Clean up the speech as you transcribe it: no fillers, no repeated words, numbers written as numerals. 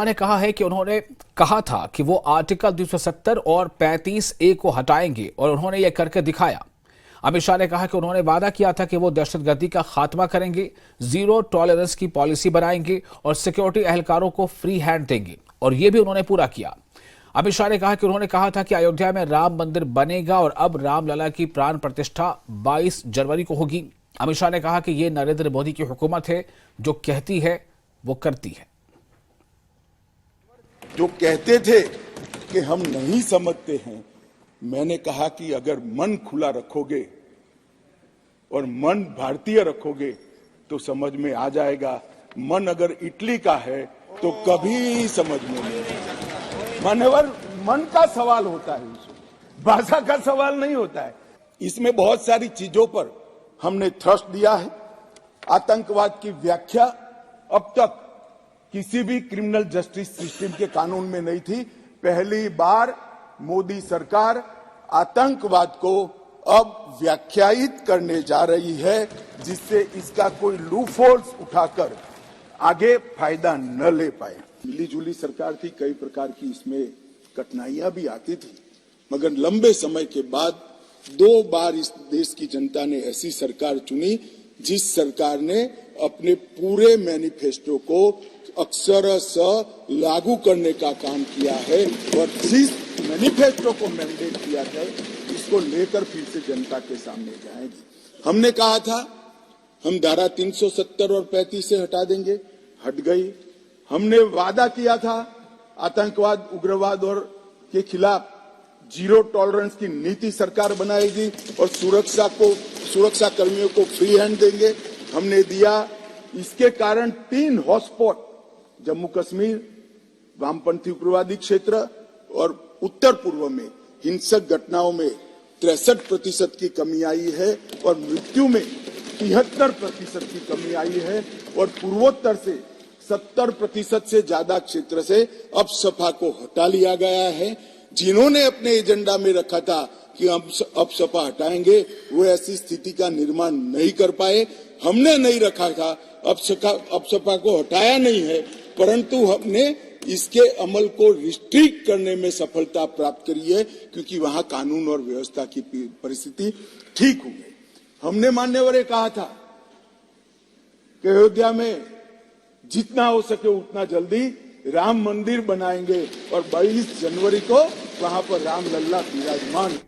ने कहा है कि उन्होंने कहा था कि वो आर्टिकल 270 और 35A को हटाएंगे और उन्होंने ये करके दिखाया। अमित शाह ने कहा कि उन्होंने वादा किया था कि वो दहशतगर्दी का खात्मा करेंगे, जीरो टॉलरेंस की पॉलिसी बनाएंगे और सिक्योरिटी एहलकारों को फ्री हैंड देंगे, और ये भी उन्होंने पूरा किया। अमित शाह ने कहा कि उन्होंने कहा था कि अयोध्या में राम मंदिर बनेगा और अब रामलला की प्राण प्रतिष्ठा 22 जनवरी को होगी। अमित शाह ने कहा कि ये नरेंद्र मोदी की हुकूमत है, जो कहती है वो करती है। जो कहते थे कि हम नहीं समझते हैं, मैंने कहा कि अगर मन खुला रखोगे और मन भारतीय रखोगे तो समझ में आ जाएगा। मन अगर इटली का है तो कभी समझ में नहीं आएगा। मान्यवर, मन का सवाल होता है, भाषा का सवाल नहीं होता है। इसमें बहुत सारी चीजों पर हमने थ्रस्ट दिया है। आतंकवाद की व्याख्या अब तक किसी भी क्रिमिनल जस्टिस सिस्टम के कानून में नहीं थी। पहली बार मोदी सरकार आतंकवाद को अब व्याख्यायित करने जा रही है, जिससे इसका कोई लूपहोल्स उठाकर आगे फायदा न ले पाए। मिलीजुली सरकार थी, कई प्रकार की इसमें कठिनाइयां भी आती थी, मगर लंबे समय के बाद 2 बार इस देश की जनता ने ऐसी सरकार चुनी जिस सरकार ने अपने पूरे मैनिफेस्टो को अक्षरशः लागू करने का काम किया है और जिस मैनिफेस्टो को मैंडेट किया है इसको लेकर फिर से जनता के सामने जाएंगे। हमने कहा था हम धारा 370 और 35 से हटा देंगे, हट गई। हमने वादा किया था आतंकवाद, उग्रवाद और के खिलाफ जीरो टॉलरेंस की नीति सरकार बनाएगी और सुरक्षा कर्मियों को फ्री हैंड देंगे, हमने दिया। इसके कारण 3 हॉटस्पॉट जम्मू कश्मीर, वामपंथी उग्रवादी क्षेत्र और उत्तर पूर्व में हिंसक घटनाओं में 63% की कमी आई है और मृत्यु में 73% की कमी आई है और पूर्वोत्तर से 70% से ज्यादा क्षेत्र से अब सपा को हटा लिया गया है। जिन्होंने अपने एजेंडा में रखा था कि हम अब सपा हटाएंगे, वो ऐसी स्थिति का निर्माण नहीं कर पाए। हमने नहीं रखा था, अब सपा को हटाया नहीं है, परंतु हमने इसके अमल को रिस्ट्रिक्ट करने में सफलता प्राप्त करी है, क्योंकि वहां कानून और व्यवस्था की परिस्थिति ठीक हो गई। हमने मान्यवर कहा था कि अयोध्या में जितना हो सके उतना जल्दी राम मंदिर बनाएंगे और 22 जनवरी को वहां पर रामलला विराजमान